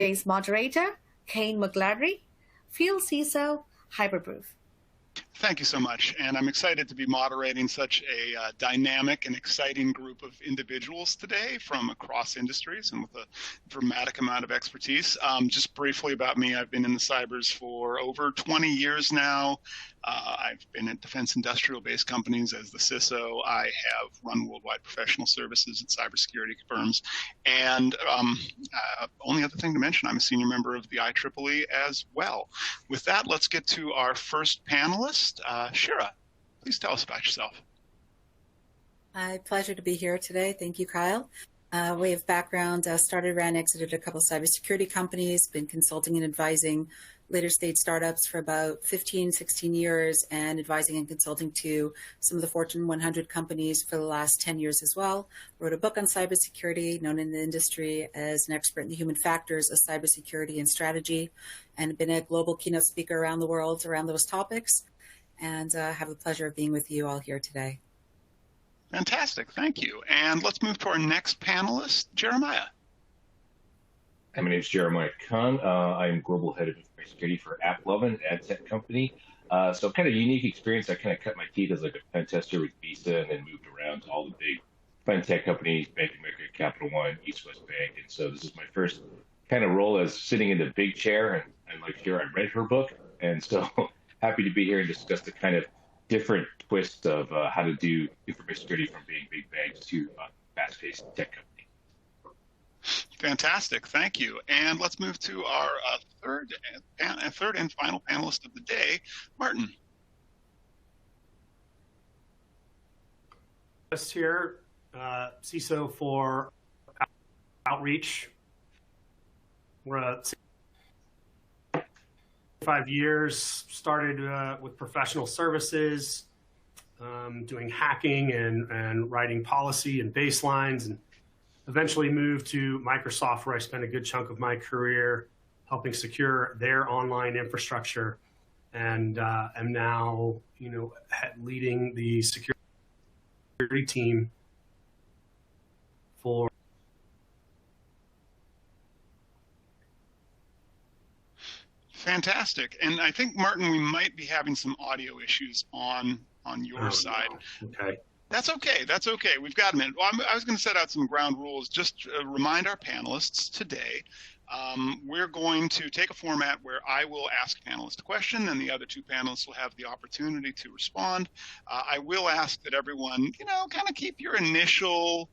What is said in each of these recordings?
today's moderator, Kane McGladrey, Field CISO, Hyperproof. Thank you so much, and I'm excited to be moderating such a dynamic and exciting group of individuals today from across industries and with a dramatic amount of expertise. Just briefly about me, I've been in the cybers for over 20 years now. I've been at defense industrial-based companies as the CISO. I have run worldwide professional services at cybersecurity firms. And only other thing to mention, I'm a senior member of the IEEE as well. With that, let's get to our first panelist. Shira, please tell us about yourself. My pleasure to be here today. Thank you, Kyle. Way of background, started, ran, exited a couple of cybersecurity companies, been consulting and advising later stage startups for about 15, 16 years, and advising and consulting to some of the Fortune 100 companies for the last 10 years as well. Wrote a book on cybersecurity, known in the industry as an expert in the human factors of cybersecurity and strategy, and been a global keynote speaker around the world around those topics, and have the pleasure of being with you all here today. Fantastic, thank you. And let's move to our next panelist, Jeremiah. Hi, my name is Jeremiah Kung. I'm global head of information security for AppLovin, an ad tech company. So kind of unique experience. I kind of cut my teeth as like a pen tester with Visa and then moved around to all the big fun tech companies, Bank of America, Capital One, East West Bank. And so this is my first kind of role as sitting in the big chair. And like Shira, I read her book. And so happy to be here and discuss the kind of different twists of how to do information security from being big banks to fast-paced tech companies. Fantastic, thank you. And let's move to our third and final panelist of the day, Martin. Just here, CISO for Outreach. We're 5 years, started with professional services, doing hacking and writing policy and baselines, and eventually moved to Microsoft, where I spent a good chunk of my career helping secure their online infrastructure, and am now, leading the security team for. Fantastic. And I think, Martin, we might be having some audio issues on your side. No. Okay. That's okay. That's okay. We've got a minute. Well, I was going to set out some ground rules. Just remind our panelists today, we're going to take a format where I will ask a panelist a question, and the other two panelists will have the opportunity to respond. I will ask that everyone, kind of keep your initial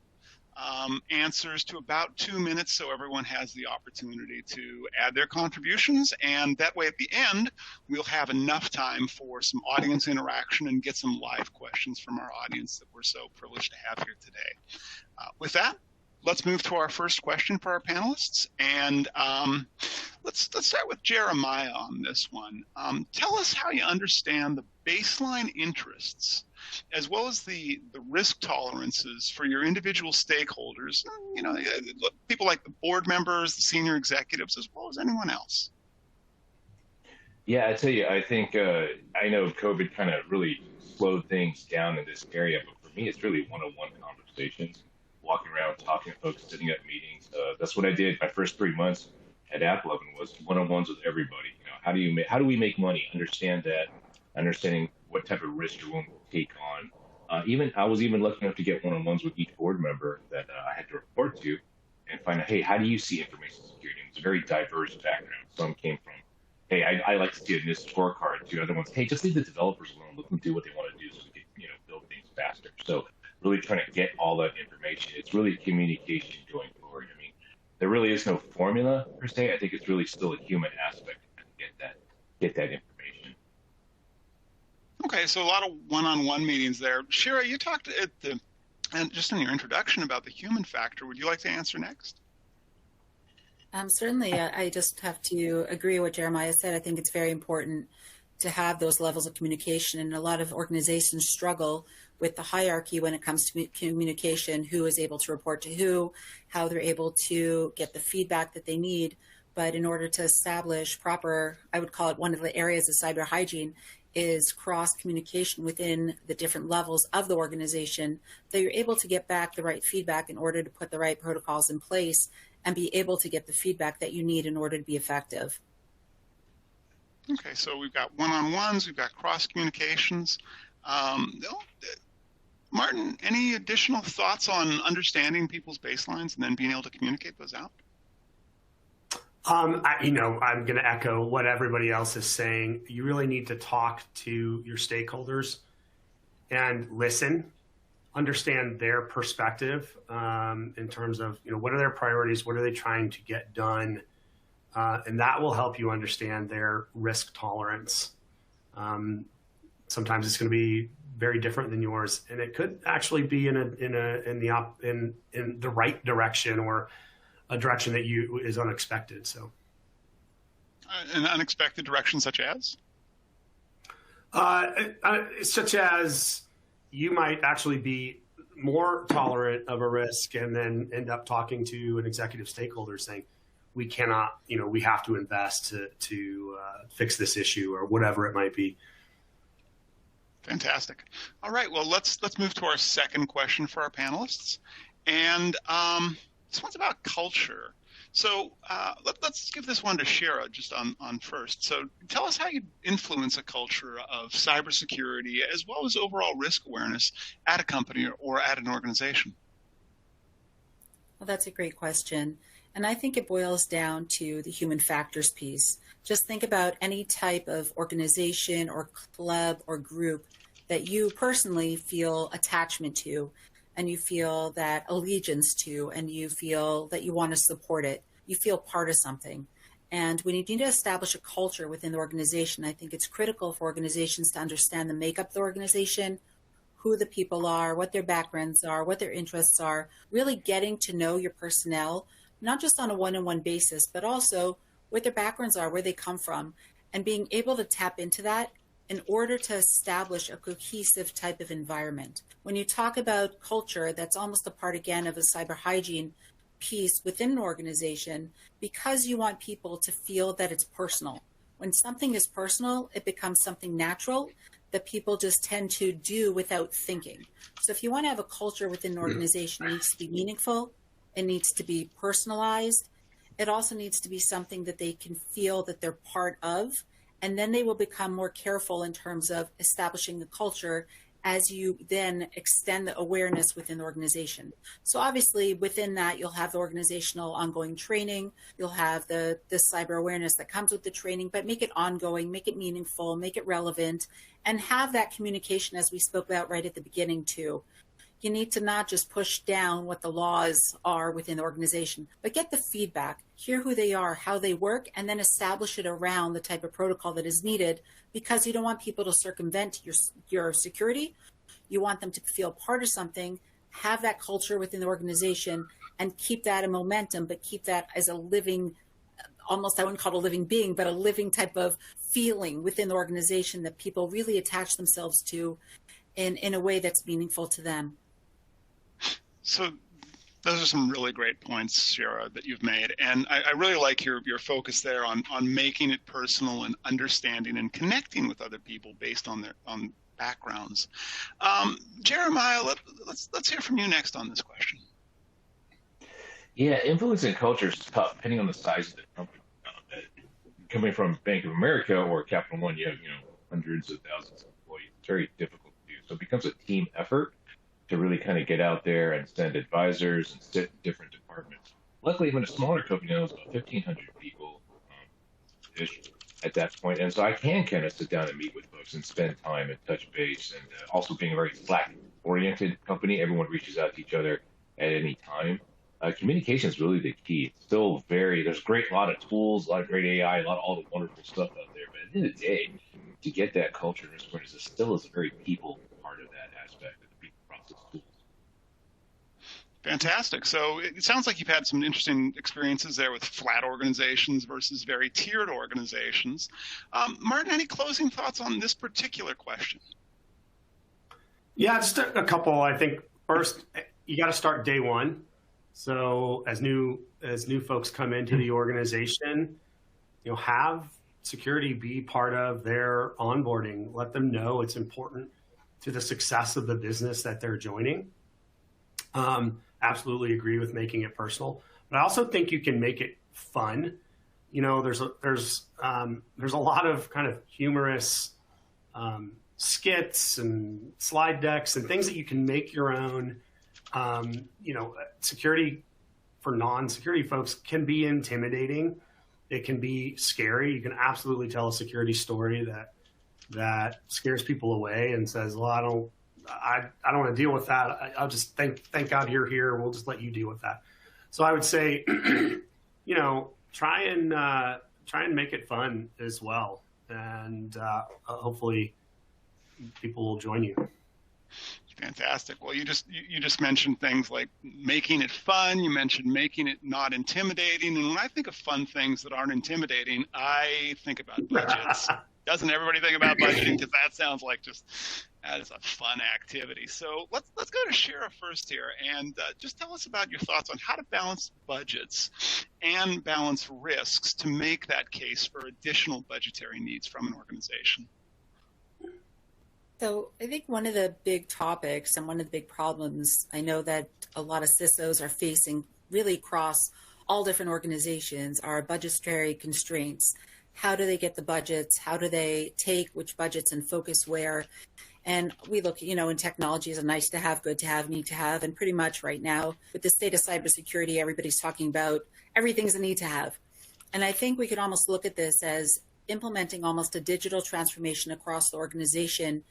answers to about 2 minutes, so everyone has the opportunity to add their contributions, and that way at the end we'll have enough time for some audience interaction and get some live questions from our audience that we're so privileged to have here today. With that, let's move to our first question for our panelists, and let's start with Jeremiah on this one. Tell us how you understand the baseline interests as well as the risk tolerances for your individual stakeholders, people like the board members, the senior executives, as well as anyone else. Yeah, I tell you, I think, I know COVID kind of really slowed things down in this area, but for me, it's really one-on-one conversations, walking around, talking to folks, setting up meetings. That's what I did my first 3 months at AppLovin, was one-on-ones with everybody. How do we make money? Understand that, understanding what type of risk you're willing to take on. I was even lucky enough to get one-on-ones with each board member that I had to report to, and find out, hey, how do you see information security? It's a very diverse background. Some came from, hey, I like to see it in this scorecard, to other ones, hey, just leave the developers alone, let them do what they want to do so we can build things faster. So really trying to get all that information. It's really communication going forward. I mean, there really is no formula per se. I think it's really still a human aspect to get that information. Okay, so a lot of one-on-one meetings there. Shira, you talked and just in your introduction about the human factor. Would you like to answer next? Certainly. I just have to agree with what Jeremiah said. I think it's very important to have those levels of communication, and a lot of organizations struggle with the hierarchy when it comes to communication, who is able to report to who, how they're able to get the feedback that they need. But in order to establish proper, I would call it one of the areas of cyber hygiene, is cross communication within the different levels of the organization, that you're able to get back the right feedback in order to put the right protocols in place and be able to get the feedback that you need in order to be effective. Okay, so we've got one-on-ones, we've got cross-communications. Martin, any additional thoughts on understanding people's baselines and then being able to communicate those out? I'm going to echo what everybody else is saying. You really need to talk to your stakeholders and listen, understand their perspective in terms of, what are their priorities, what are they trying to get done, and that will help you understand their risk tolerance. Sometimes it's going to be very different than yours, and it could actually be in the right direction, or a direction that is unexpected. So, an unexpected direction, such as? Such as you might actually be more tolerant of a risk, and then end up talking to an executive stakeholder saying, "We cannot, we have to invest to fix this issue," or whatever it might be. Fantastic. All right. Well, let's move to our second question for our panelists, and this one's about culture. So let's give this one to Shira just on first. So tell us how you influence a culture of cybersecurity as well as overall risk awareness at a company or at an organization. Well, that's a great question. And I think it boils down to the human factors piece. Just think about any type of organization or club or group that you personally feel attachment to, and you feel that allegiance to, and you feel that you want to support it. You feel part of something. And when you need to establish a culture within the organization, I think it's critical for organizations to understand the makeup of the organization, who the people are, what their backgrounds are, what their interests are, really getting to know your personnel, not just on a one-on-one basis, but also what their backgrounds are, where they come from, and being able to tap into that in order to establish a cohesive type of environment. When you talk about culture, that's almost a part, again, of a cyber hygiene piece within an organization, because you want people to feel that it's personal. When something is personal, it becomes something natural that people just tend to do without thinking. So if you want to have a culture within an organization, it needs to be meaningful, it needs to be personalized, it also needs to be something that they can feel that they're part of, and then they will become more careful in terms of establishing the culture as you then extend the awareness within the organization. So obviously within that, you'll have the organizational ongoing training, you'll have the cyber awareness that comes with the training, but make it ongoing, make it meaningful, make it relevant, and have that communication as we spoke about right at the beginning too. You need to not just push down what the laws are within the organization, but get the feedback, hear who they are, how they work, and then establish it around the type of protocol that is needed, because you don't want people to circumvent your security. You want them to feel part of something, have that culture within the organization, and keep that a momentum, but keep that as a living, almost I wouldn't call it a living being, but a living type of feeling within the organization that people really attach themselves to in a way that's meaningful to them. So those are some really great points, Shira, that you've made. And I really like your focus there on making it personal and understanding and connecting with other people based on their backgrounds. Jeremiah, let's hear from you next on this question. Yeah, influencing culture is tough, depending on the size of the company. Coming from Bank of America or Capital One, you have hundreds of thousands of employees. It's very difficult to do. So it becomes a team effort to really kind of get out there and send advisors and sit in different departments. Luckily, when a smaller company knows about 1,500 people at that point, and so I can kind of sit down and meet with folks and spend time and touch base. And also being a very Slack-oriented company, everyone reaches out to each other at any time. Communication is really the key. It's still there's a lot of tools, a lot of great AI, all the wonderful stuff out there. But at the end of the day, to get that culture and risk awareness, it still is a very people part of that aspect. Fantastic. So it sounds like you've had some interesting experiences there with flat organizations versus very tiered organizations. Martin, any closing thoughts on this particular question? Yeah, just a couple. I think first, you got to start day one. So as new folks come into the organization, have security be part of their onboarding. Let them know it's important to the success of the business that they're joining. Absolutely agree with making it personal. But I also think you can make it fun. There's a lot of kind of humorous skits and slide decks and things that you can make your own. Security for non-security folks can be intimidating. It can be scary. You can absolutely tell a security story that scares people away and says, well, I don't want to deal with that. I'll just thank God you're here. We'll just let you deal with that. So I would say, try and make it fun as well. And hopefully people will join you. Fantastic. Well, you just mentioned things like making it fun. You mentioned making it not intimidating. And when I think of fun things that aren't intimidating, I think about budgets. Doesn't everybody think about budgeting? Because that sounds like that is a fun activity. So let's go to Shara first here, and just tell us about your thoughts on how to balance budgets and balance risks to make that case for additional budgetary needs from an organization. So I think one of the big topics and one of the big problems I know that a lot of CISOs are facing really across all different organizations are budgetary constraints. How do they get the budgets? How do they take which budgets and focus where? And we look, in technology as a nice to have, good to have, need to have. And pretty much right now with the state of cybersecurity, everybody's talking about everything's a need to have. And I think we could almost look at this as implementing almost a digital transformation across the organization,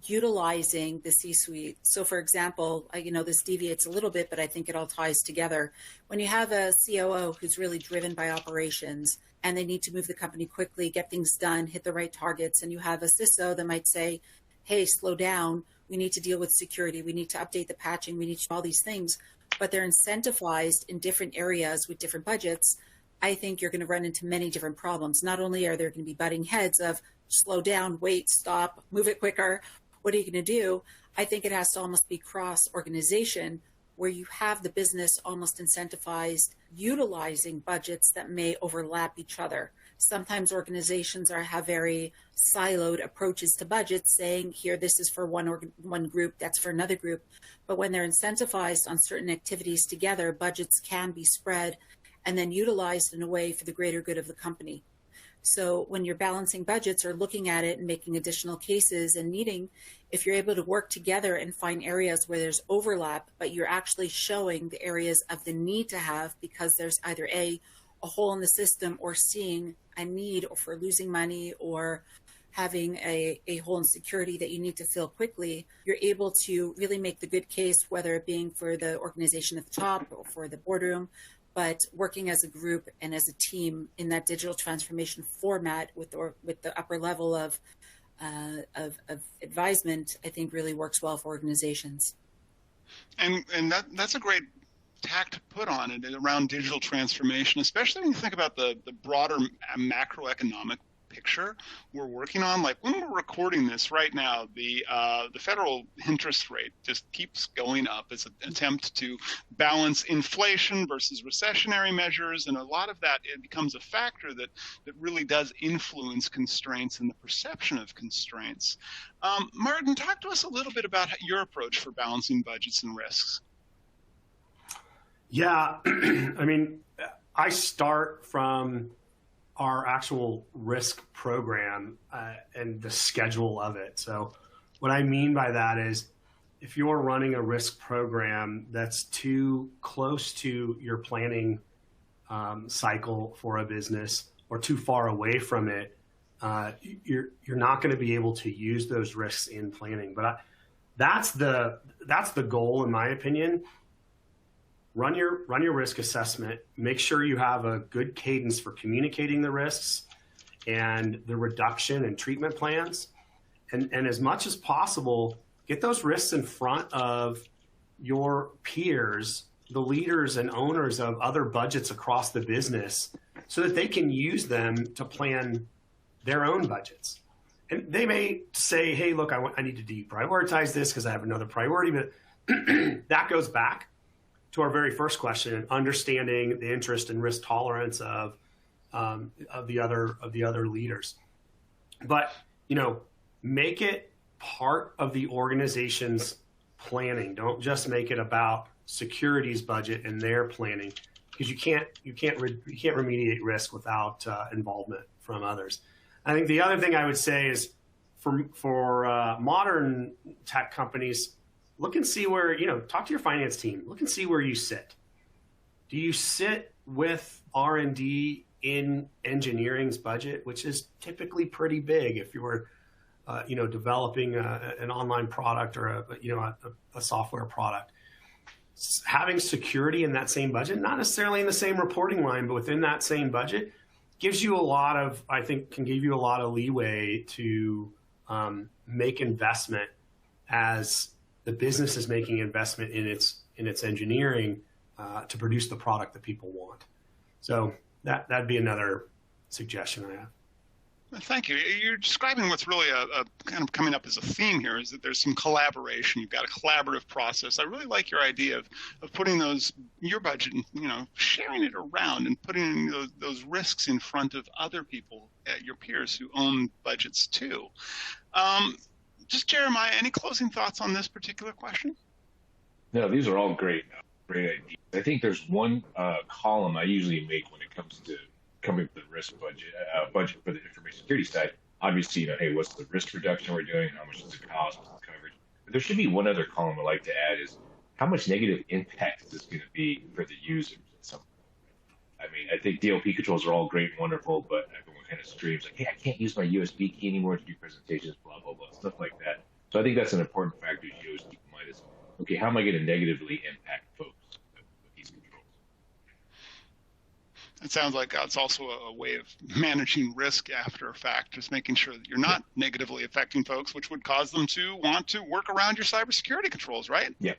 utilizing the C-suite. So for example, this deviates a little bit, but I think it all ties together. When you have a COO who's really driven by operations and they need to move the company quickly, get things done, hit the right targets, and you have a CISO that might say, hey, slow down, we need to deal with security, we need to update the patching, we need to do all these things, but they're incentivized in different areas with different budgets. I think you're going to run into many different problems. Not only are there going to be butting heads of slow down, wait, stop, move it quicker, what are you going to do? I think it has to almost be cross-organization where you have the business almost incentivized utilizing budgets that may overlap each other. Sometimes organizations have very siloed approaches to budgets, saying, here, this is for one group, that's for another group. But when they're incentivized on certain activities together, budgets can be spread and then utilized in a way for the greater good of the company. So when you're balancing budgets or looking at it and making additional cases and needing, if you're able to work together and find areas where there's overlap, but you're actually showing the areas of the need to have because there's either a hole in the system or seeing a need or for losing money or having a hole in security that you need to fill quickly, you're able to really make the good case, whether it being for the organization at the top or for the boardroom, but working as a group and as a team in that digital transformation format with the upper level of advisement, I think really works well for organizations. And that's a great tack to put on it around digital transformation, especially when you think about the broader macroeconomic picture we're working on. Like when we're recording this right now, the federal interest rate just keeps going up as an attempt to balance inflation versus recessionary measures, and a lot of that, it becomes a factor that really does influence constraints and the perception of constraints. Martin, talk to us a little bit about your approach for balancing budgets and risks. Yeah, I mean, I start from our actual risk program and the schedule of it. So what I mean by that is if you're running a risk program that's too close to your planning cycle for a business or too far away from it, you're not going to be able to use those risks in planning. But that's the goal, in my opinion. Run your risk assessment, make sure you have a good cadence for communicating the risks and the reduction and treatment plans. And as much as possible, get those risks in front of your peers, the leaders and owners of other budgets across the business, so that they can use them to plan their own budgets. And they may say, hey, look, I need to deprioritize this because I have another priority, but that goes back to our very first question, understanding the interest and risk tolerance of the other leaders. But make it part of the organization's planning. Don't just make it about security's budget and their planning. because you can't remediate risk without involvement from others. I think the other thing I would say is for modern tech companies, look and see where, talk to your finance team. Look and see where you sit. Do you sit with R&D in engineering's budget, which is typically pretty big if you were, developing an online product or a software product? Having security in that same budget, not necessarily in the same reporting line, but within that same budget, gives you can give you a lot of leeway to make investment as the business is making investment in its engineering to produce the product that people want. So that'd be another suggestion I have. Thank you. You're describing what's really a kind of coming up as a theme here, is that there's some collaboration. You've got a collaborative process. I really like your idea of putting your budget, and, sharing it around and putting those risks in front of other people, your peers who own budgets too. Just Jeremiah, any closing thoughts on this particular question? No, these are all great ideas. I think there's one column I usually make when it comes to coming up with the risk budget for the information security side. Obviously, hey, what's the risk reduction we're doing? How much does it cost? What's the coverage? But there should be one other column I'd like to add is how much negative impact is this going to be for the users at some point. I mean, I think DLP controls are all great and wonderful, but everyone kind of screams like, hey, I can't use my USB key anymore to do presentations, blah, blah, blah, stuff like that. So I think that's an important factor you always keep in mind is, okay, how am I going to negatively impact folks with these controls? It sounds like it's also a way of managing risk after a fact, just making sure that you're not negatively affecting folks, which would cause them to want to work around your cybersecurity controls, right? Yeah,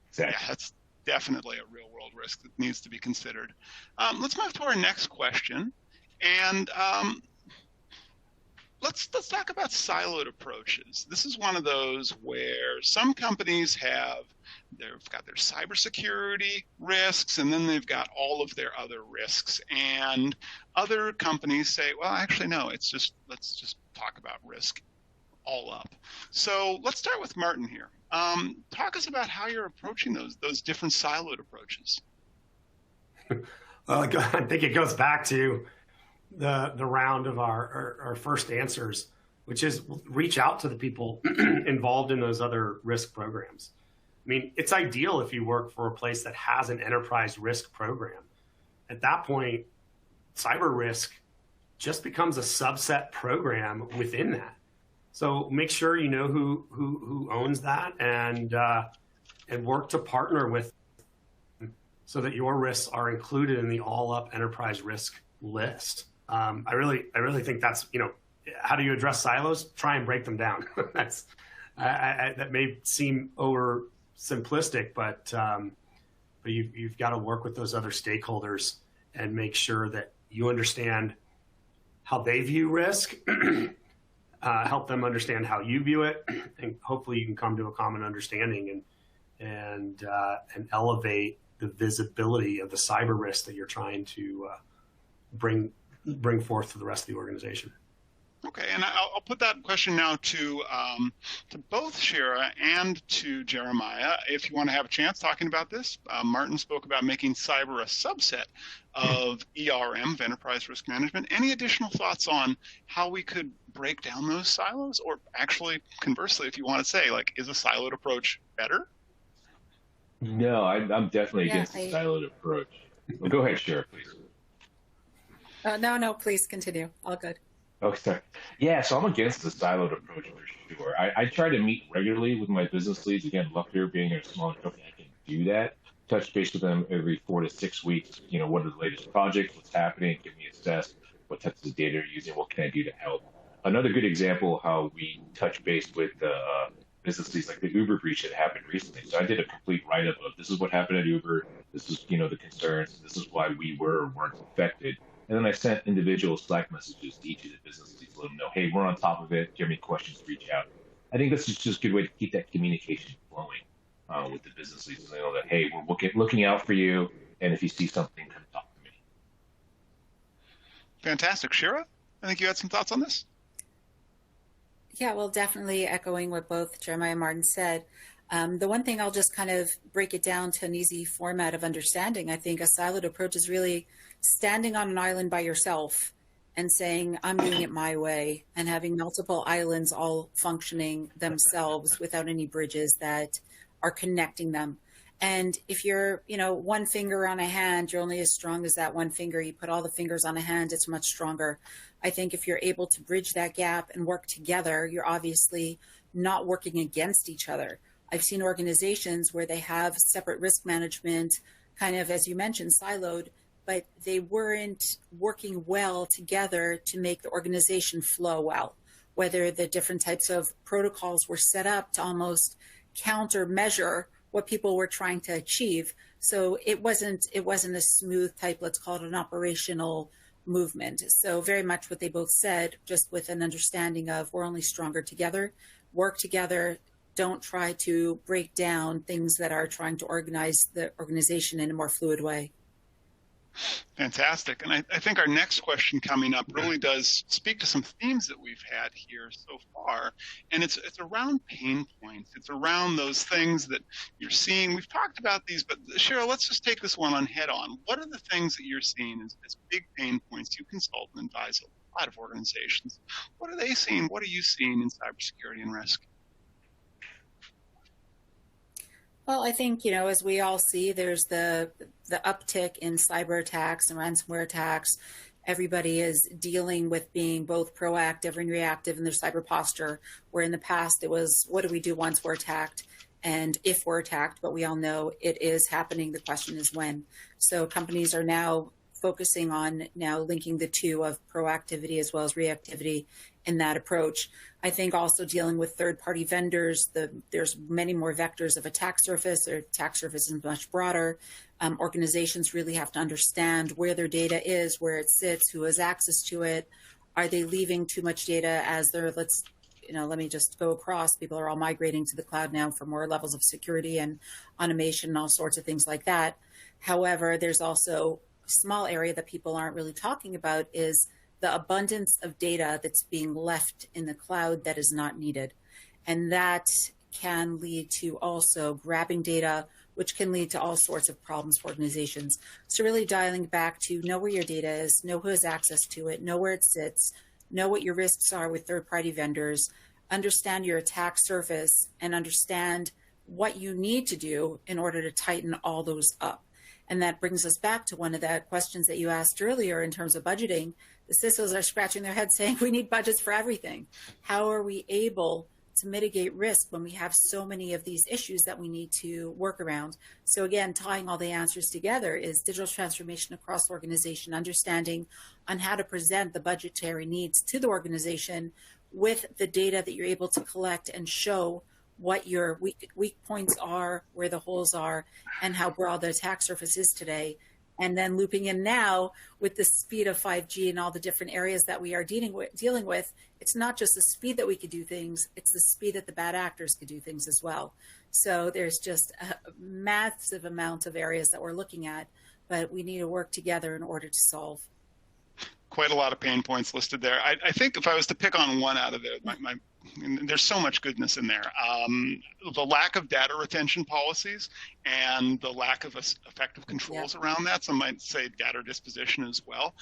exactly. Yeah, that's definitely a real-world risk that needs to be considered. Let's move to our next question, and let's talk about siloed approaches. This is one of those where some companies they've got their cybersecurity risks, and then they've got all of their other risks. And other companies say, well, actually, no, let's just talk about risk all up. So let's start with Martin here. Talk us about how you're approaching those different siloed approaches. Well, I think it goes back to the round of our first answers, which is reach out to the people involved in those other risk programs. I mean, it's ideal if you work for a place that has an enterprise risk program. At that point, cyber risk just becomes a subset program within that. So make sure you know who owns that and work to partner with them so that your risks are included in the all-up enterprise risk list. I really think that's, how do you address silos? Try and break them down. That may seem over simplistic, but you've got to work with those other stakeholders and make sure that you understand how they view risk, help them understand how you view it, and hopefully you can come to a common understanding and elevate the visibility of the cyber risk that you're trying to bring forth to the rest of the organization. Okay, and I'll put that question now to both Shira and to Jeremiah. If you want to have a chance talking about this, Martin spoke about making cyber a subset of ERM, of enterprise risk management. Any additional thoughts on how we could break down those silos, or actually, conversely, if you want to say, is a siloed approach better? No, I'm definitely against the siloed approach. Well, go ahead, Shira, please. No, please continue. All good. Okay, sorry. Yeah, so I'm against the siloed approach for sure. I try to meet regularly with my business leads. Again, luckier being a smaller company, I can do that. Touch base with them every 4 to 6 weeks. What are the latest projects? What's happening? Give me a assess. What types of data are you using? What can I do to help? Another good example of how we touch base with business leads, like the Uber breach that happened recently. So I did a complete write-up of this is what happened at Uber. This is, the concerns. This is why we were or weren't affected. And then I sent individual Slack messages to each of the business leads to let them know, hey, we're on top of it. Do you have any questions? Reach out. I think this is just a good way to keep that communication flowing with the business leads. So they know that, hey, we're looking out for you. And if you see something, come talk to me. Fantastic. Shira, I think you had some thoughts on this? Yeah, well, definitely echoing what both Jeremiah and Martin said. The one thing I'll just kind of break it down to an easy format of understanding. I think a siloed approach is really standing on an island by yourself and saying, I'm doing it my way, and having multiple islands all functioning themselves without any bridges that are connecting them. And if you're, one finger on a hand, you're only as strong as that one finger. You put all the fingers on a hand, it's much stronger. I think if you're able to bridge that gap and work together, you're obviously not working against each other. I've seen organizations where they have separate risk management, kind of, as you mentioned, siloed, but they weren't working well together to make the organization flow well, whether the different types of protocols were set up to almost countermeasure what people were trying to achieve. So it wasn't a smooth type, let's call it an operational movement. So very much what they both said, just with an understanding of we're only stronger together, work together, don't try to break down things that are trying to organize the organization in a more fluid way. Fantastic. And I think our next question coming up really does speak to some themes that we've had here so far. And it's around pain points. It's around those things that you're seeing. We've talked about these, but Cheryl, let's just take this one on head on. What are the things that you're seeing as big pain points? You consult and advise a lot of organizations. What are they seeing? What are you seeing in cybersecurity and risk? Well, I think, as we all see, there's the uptick in cyber attacks and ransomware attacks. Everybody is dealing with being both proactive and reactive in their cyber posture, where in the past it was, what do we do once we're attacked and if we're attacked? But we all know it is happening. The question is when. So companies are now focusing on linking the two of proactivity as well as reactivity in that approach. I think also dealing with third-party vendors, there's many more vectors of attack surface. Their attack surface is much broader. Organizations really have to understand where their data is, where it sits, who has access to it. Are they leaving too much data as they're, let me just go across. People are all migrating to the cloud now for more levels of security and automation and all sorts of things like that. However, there's also a small area that people aren't really talking about is the abundance of data that's being left in the cloud that is not needed. And that can lead to also grabbing data, which can lead to all sorts of problems for organizations. So really dialing back to know where your data is, know who has access to it, know where it sits, know what your risks are with third-party vendors, understand your attack surface, and understand what you need to do in order to tighten all those up. And that brings us back to one of the questions that you asked earlier in terms of budgeting. The CISOs are scratching their heads saying we need budgets for everything. How are we able to mitigate risk when we have so many of these issues that we need to work around? So again, tying all the answers together is digital transformation across the organization, understanding on how to present the budgetary needs to the organization with the data that you're able to collect and show what your weak points are, where the holes are, and how broad the attack surface is today. And then looping in now with the speed of 5G and all the different areas that we are dealing with, it's not just the speed that we could do things, it's the speed that the bad actors could do things as well. So there's just a massive amount of areas that we're looking at, but we need to work together in order to solve. Quite a lot of pain points listed there. I think if I was to pick on one out of there, there's so much goodness in there. The lack of data retention policies and the lack of effective controls around that. Some might say data disposition as well.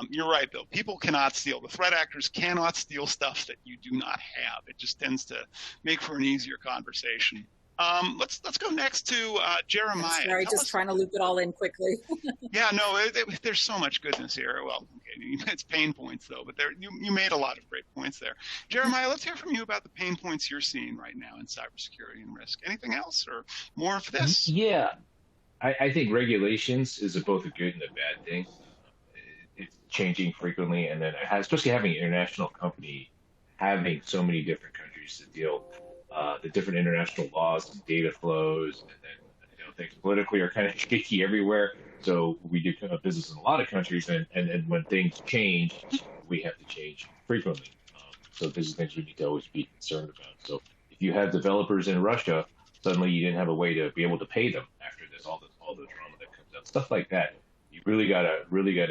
You're right, though. People cannot steal. The threat actors cannot steal stuff that you do not have. It just tends to make for an easier conversation. Let's go next to Jeremiah. Sorry, just trying to loop it all in quickly. Yeah, no, there's so much goodness here. Well, okay, it's pain points though, but you made a lot of great points there. Jeremiah, let's hear from you about the pain points you're seeing right now in cybersecurity and risk. Anything else or more of this? Yeah, I think regulations is both a good and a bad thing. It's changing frequently, and then especially having an international company, having so many different countries to deal the different international laws and data flows, and then things politically are kind of shaky everywhere. So we do business in a lot of countries, and when things change, we have to change frequently. So these are things we need to always be concerned about. So if you have developers in Russia, suddenly you didn't have a way to be able to pay them after all the drama that comes out, stuff like that. You really gotta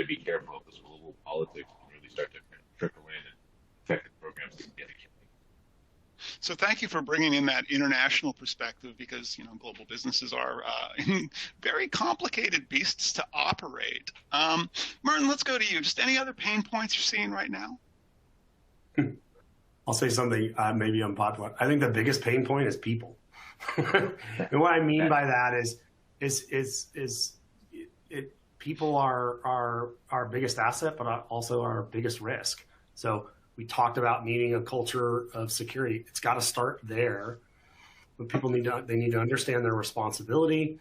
be careful of this global politics and really start to trickle in and affect the programs significantly. So thank you for bringing in that international perspective, because global businesses are very complicated beasts to operate. Martin, let's go to you. Just any other pain points you're seeing right now? I'll say something maybe unpopular. I think the biggest pain point is people. And what I mean by that is people are our biggest asset, but also our biggest risk. So we talked about needing a culture of security. It's got to start there. But people need to understand their responsibility.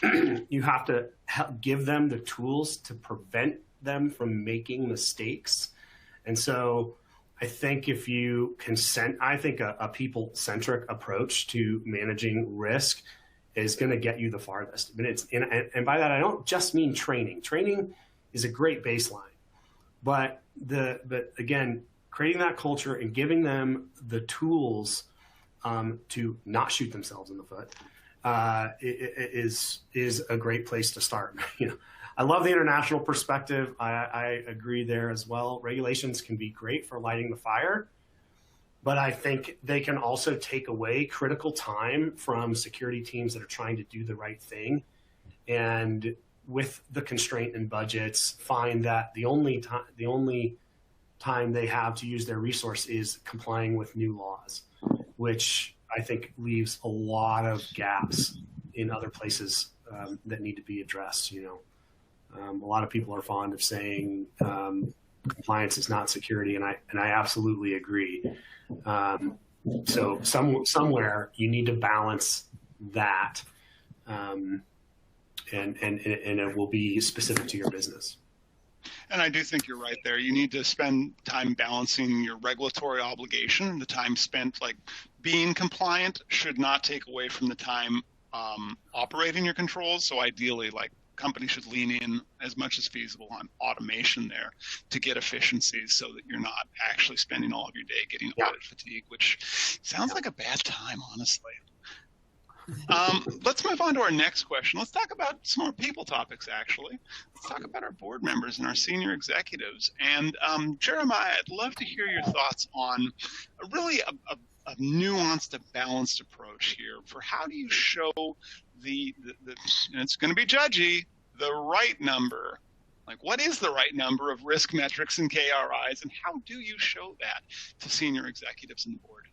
You have to give them the tools to prevent them from making mistakes. And so I think if you I think a people-centric approach to managing risk is going to get you the farthest. And by that, I don't just mean training. Training is a great baseline, but again, creating that culture and giving them the tools to not shoot themselves in the foot is a great place to start. I love the international perspective. I agree there as well. Regulations can be great for lighting the fire, but I think they can also take away critical time from security teams that are trying to do the right thing. And with the constraint in budgets, find that the only time they have to use their resource is complying with new laws, which I think leaves a lot of gaps in other places that need to be addressed. A lot of people are fond of saying compliance is not security, and I absolutely agree. So somewhere you need to balance that, and it will be specific to your business. And I do think you're right there. You need to spend time balancing your regulatory obligation. The time spent being compliant should not take away from the time operating your controls. So ideally, companies should lean in as much as feasible on automation there to get efficiencies, so that you're not actually spending all of your day getting audit fatigue, which sounds like a bad time, honestly. Let's move on to our next question. Let's talk about some more people topics, actually. Let's talk about our board members and our senior executives. And Jeremiah, I'd love to hear your thoughts on really a nuanced, a balanced approach here for how do you show the and it's going to be judgy, the right number. What is the right number of risk metrics and KRIs, and how do you show that to senior executives and the board?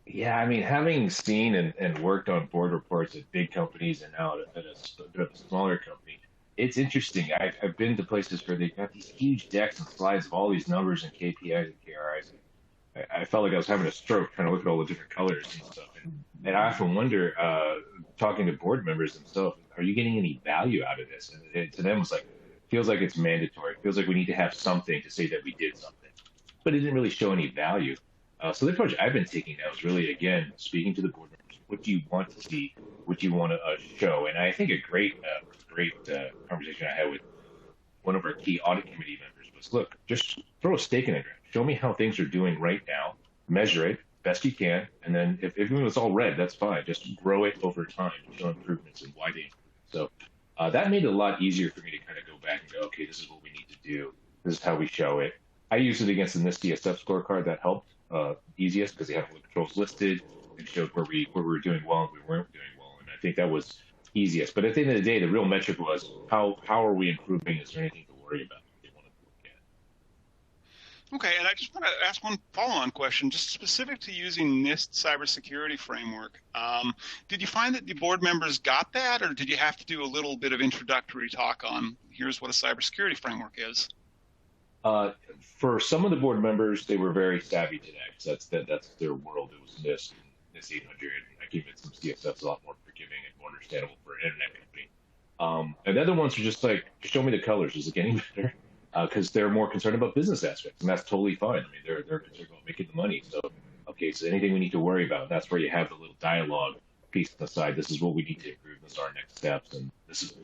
Yeah, having seen and worked on board reports at big companies and now at a bit of a smaller company, it's interesting. I've been to places where they've got these huge decks and slides of all these numbers and KPIs and KRIs. I felt like I was having a stroke trying to look at all the different colors and stuff. And I often wonder, talking to board members themselves, are you getting any value out of this? And to them, it's feels like it's mandatory. It feels like we need to have something to say that we did something. But it didn't really show any value. So the approach I've been taking now is really, again, speaking to the board members. What do you want to see? What do you want to show? And I think a great conversation I had with one of our key audit committee members was, look, just throw a stake in the ground. Show me how things are doing right now. Measure it best you can. And then if it's all red, that's fine. Just grow it over time. Show improvements and widening. So that made it a lot easier for me to kind of go back and go, okay, this is what we need to do. This is how we show it. I used it against the NIST CSF scorecard. That helped. Easiest because they have all the controls listed and showed where we were doing well and we weren't doing well, and I think that was easiest. But at the end of the day, the real metric was how are we improving? Is there anything to worry about that they want to look at? Okay, and I just want to ask one follow-on question, just specific to using NIST cybersecurity framework. Did you find that the board members got that, or did you have to do a little bit of introductory talk on here's what a cybersecurity framework is? For some of the board members, they were very savvy to that, because that's their world. It was NIST 800. I keep it some CSFs a lot more forgiving and more understandable for an internet company. And the other ones are just show me the colors. Is it getting better? Because they're more concerned about business aspects, and that's totally fine. They're concerned about making the money. So, okay, so anything we need to worry about, that's where you have the little dialogue piece on the side. This is what we need to improve. This is our next steps, and this is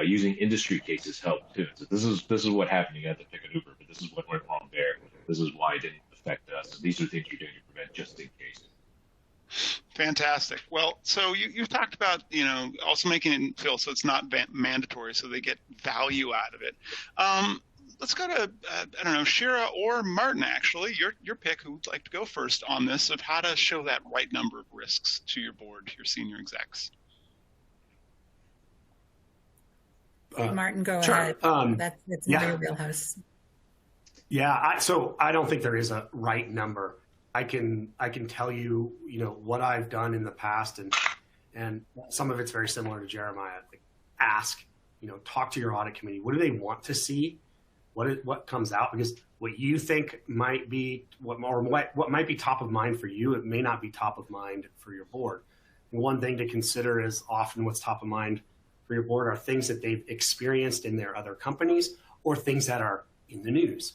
using industry cases help too. So this is what happened. You had to pick an Uber, but this is what went wrong there. This is why it didn't affect us. And these are things you're doing to prevent just in case. Fantastic. Well, so you've talked about, also making it feel so it's not mandatory, so they get value out of it. let's go to I don't know, Shira or Martin. Actually, your pick. Who would like to go first on this of how to show that right number of risks to your board, your senior execs? Martin, go sure. ahead. That's in your wheelhouse. Yeah, so I don't think there is a right number. I can tell you, what I've done in the past, and some of it's very similar to Jeremiah. Like, ask, talk to your audit committee. What do they want to see? What comes out? Because what you think might be what might be top of mind for you, it may not be top of mind for your board. And one thing to consider is often what's top of mind for your board are things that they've experienced in their other companies or things that are in the news.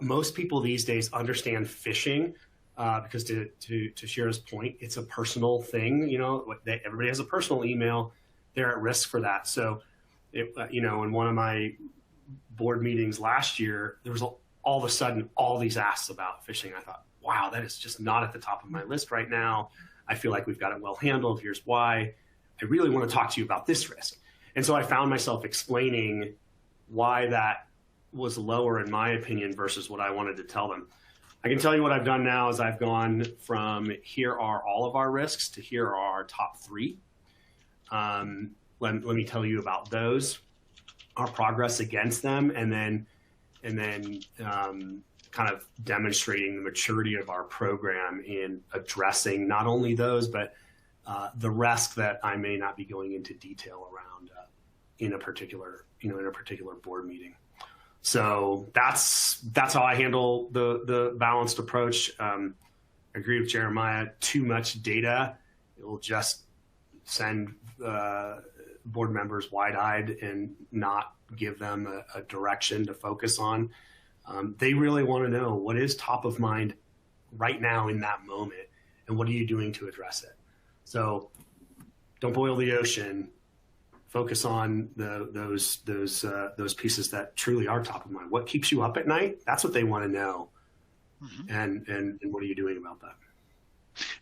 Most people these days understand phishing because to Shira's point, it's a personal thing. Everybody has a personal email. They're at risk for that. So, in one of my board meetings last year, there was all of a sudden all these asks about phishing. I thought, wow, that is just not at the top of my list right now. I feel like we've got it well handled. Here's why. I really want to talk to you about this risk. And so I found myself explaining why that was lower in my opinion versus what I wanted to tell them. I can tell you what I've done now is I've gone from here are all of our risks to here are our top 3. Let me tell you about those, our progress against them, and then kind of demonstrating the maturity of our program in addressing not only those, but the risk that I may not be going into detail around in a particular board meeting. So that's how I handle the balanced approach. I agree with Jeremiah. Too much data, it will just send board members wide-eyed and not give them a direction to focus on. They really want to know what is top of mind right now in that moment, and what are you doing to address it. So don't boil the ocean. Focus on those pieces that truly are top of mind. What keeps you up at night? That's what they want to know. Mm-hmm. And what are you doing about that?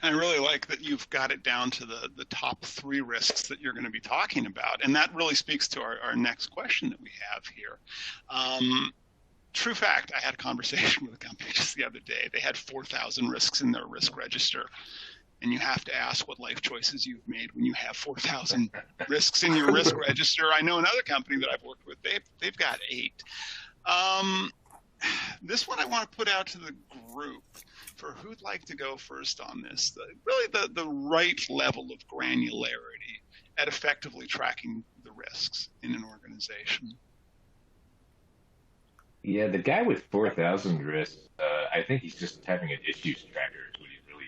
And I really like that you've got it down to the top 3 risks that you're going to be talking about. And that really speaks to our next question that we have here. True fact, I had a conversation with a company just the other day. They had 4,000 risks in their risk register. And you have to ask what life choices you've made when you have 4,000 risks in your risk register. I know another company that I've worked with, they've got 8. This one I want to put out to the group for who'd like to go first on this. Really the right level of granularity at effectively tracking the risks in an organization. Yeah, the guy with 4,000 risks, I think he's just having an issues tracker.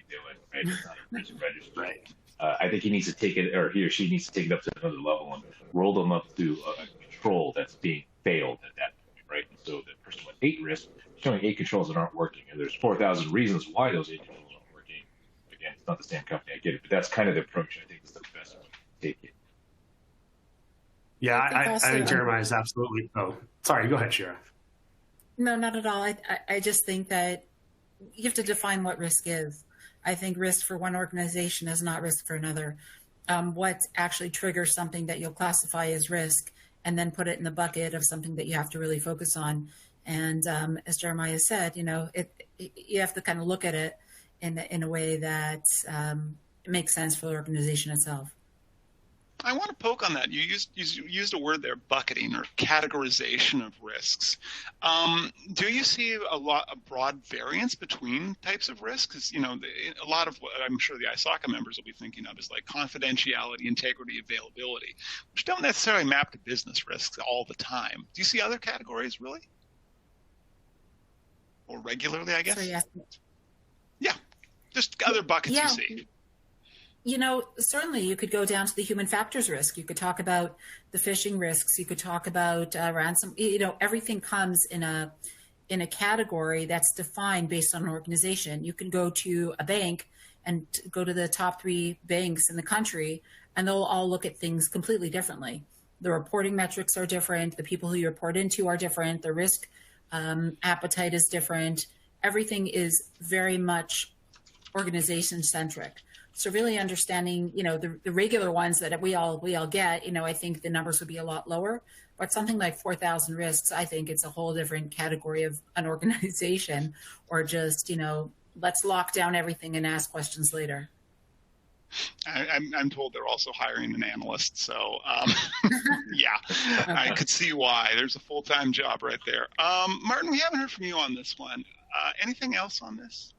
Doing, right? It's not a risk register. Right. I think he needs to take it, or he or she needs to take it up to another level and roll them up to a control that's being failed at that point, right? And so the person with 8 risks showing 8 controls that aren't working, and there's 4,000 reasons why those 8 controls aren't working. Again, it's not the same company, I get it, but that's kind of the approach. I think is the best way to take it. Yeah, I think Jeremiah is absolutely. Oh, sorry. Go ahead, Shira. No, not at all. I just think that you have to define what risk is. I think risk for one organization is not risk for another. What actually triggers something that you'll classify as risk and then put it in the bucket of something that you have to really focus on. And as Jeremiah said, you have to kind of look at it in a way that makes sense for the organization itself. I want to poke on that. You used a word there, bucketing or categorization of risks. Do you see a broad variance between types of risks? A lot of what I'm sure the ISACA members will be thinking of is like confidentiality, integrity, availability, which don't necessarily map to business risks all the time. Do you see other categories really? Or regularly, I guess? So, yes. Yeah, just other buckets you see. Certainly you could go down to the human factors risk. You could talk about the phishing risks. You could talk about ransom. Everything comes in a category that's defined based on an organization. You can go to a bank and go to the top 3 banks in the country, and they'll all look at things completely differently. The reporting metrics are different. The people who you report into are different. The risk appetite is different. Everything is very much organization centric. So really understanding, the regular ones that we all get, I think the numbers would be a lot lower. But something like 4,000 risks, I think it's a whole different category of an organization, or just, let's lock down everything and ask questions later. I'm told they're also hiring an analyst, so yeah, Okay. I could see why. There's a full-time job right there. Martin, we haven't heard from you on this one. Anything else on this?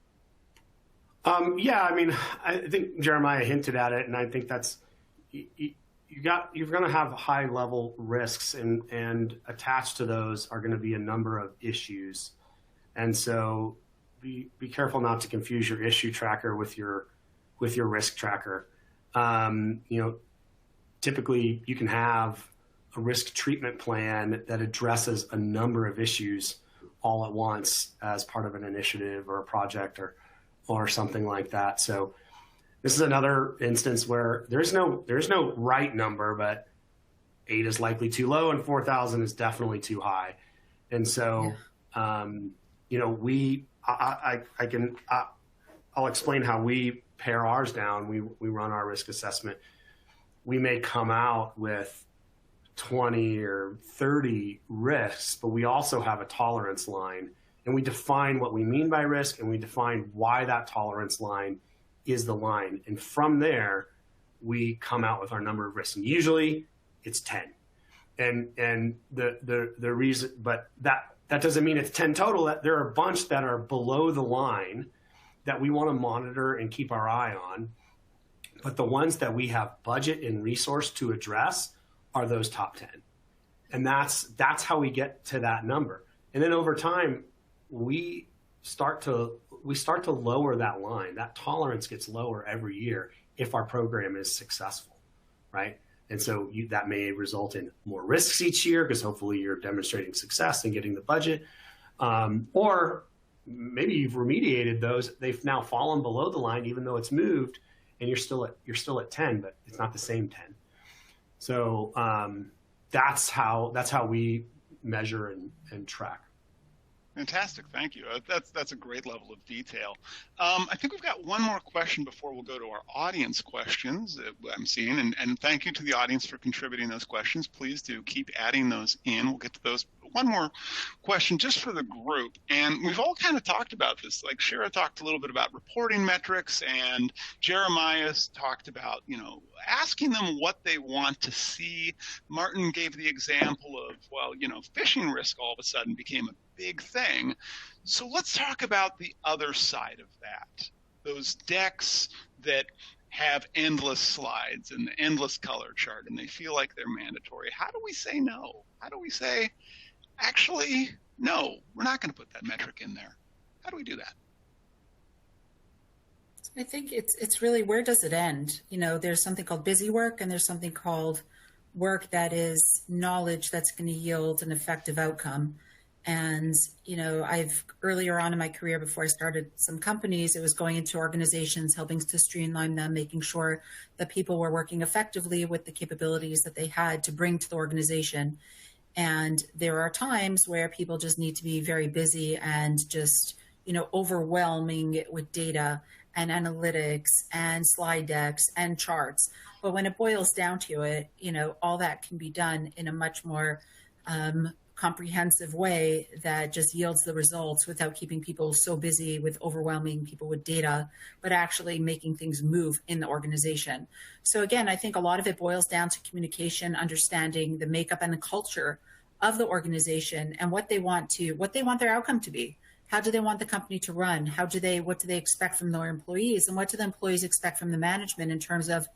Yeah, I mean, I think Jeremiah hinted at it, and I think that's you're going to have high-level risks, and attached to those are going to be a number of issues, and so be careful not to confuse your issue tracker with your risk tracker. Typically you can have a risk treatment plan that addresses a number of issues all at once as part of an initiative or a project or something like that. So this is another instance where there's no right number, but 8 is likely too low and 4,000 is definitely too high. And so, I'll explain how we pare ours down. We run our risk assessment. We may come out with 20 or 30 risks, but we also have a tolerance line, and we define what we mean by risk, and we define why that tolerance line is the line. And from there, we come out with our number of risks. And usually it's 10. And the reason, but that doesn't mean it's 10 total. There are a bunch that are below the line that we want to monitor and keep our eye on. But the ones that we have budget and resource to address are those top 10. And that's how we get to that number. And then over time, we start to lower that line. That tolerance gets lower every year if our program is successful, right? And so that may result in more risks each year, because hopefully you're demonstrating success and getting the budget. Or maybe you've remediated those. They've now fallen below the line, even though it's moved, and you're still at 10, but it's not the same 10. So that's how we measure and track. Fantastic, thank you. That's a great level of detail. I think we've got one more question before we'll go to our audience questions that I'm seeing, and thank you to the audience for contributing those questions. Please do keep adding those in. We'll get to those. One more question just for the group, and we've all kind of talked about this. Like Shara talked a little bit about reporting metrics, and Jeremiah's talked about, asking them what they want to see. Martin gave the example of, phishing risk all of a sudden became a big thing. So let's talk about the other side of that. Those decks that have endless slides and the endless color chart, and they feel like they're mandatory. How do we say no? How do we say, actually, no, we're not going to put that metric in there? How do we do that? I think it's really, where does it end? There's something called busy work, and there's something called work that is knowledge that's going to yield an effective outcome. And, I've earlier on in my career, before I started some companies, it was going into organizations, helping to streamline them, making sure that people were working effectively with the capabilities that they had to bring to the organization. And there are times where people just need to be very busy and just, overwhelming it with data and analytics and slide decks and charts. But when it boils down to it, all that can be done in a much more comprehensive way that just yields the results without keeping people so busy with overwhelming people with data, but actually making things move in the organization. So again, I think a lot of it boils down to communication, understanding the makeup and the culture of the organization and what they want their outcome to be. How do they want the company to run? What do they expect from their employees? And what do the employees expect from the management in terms of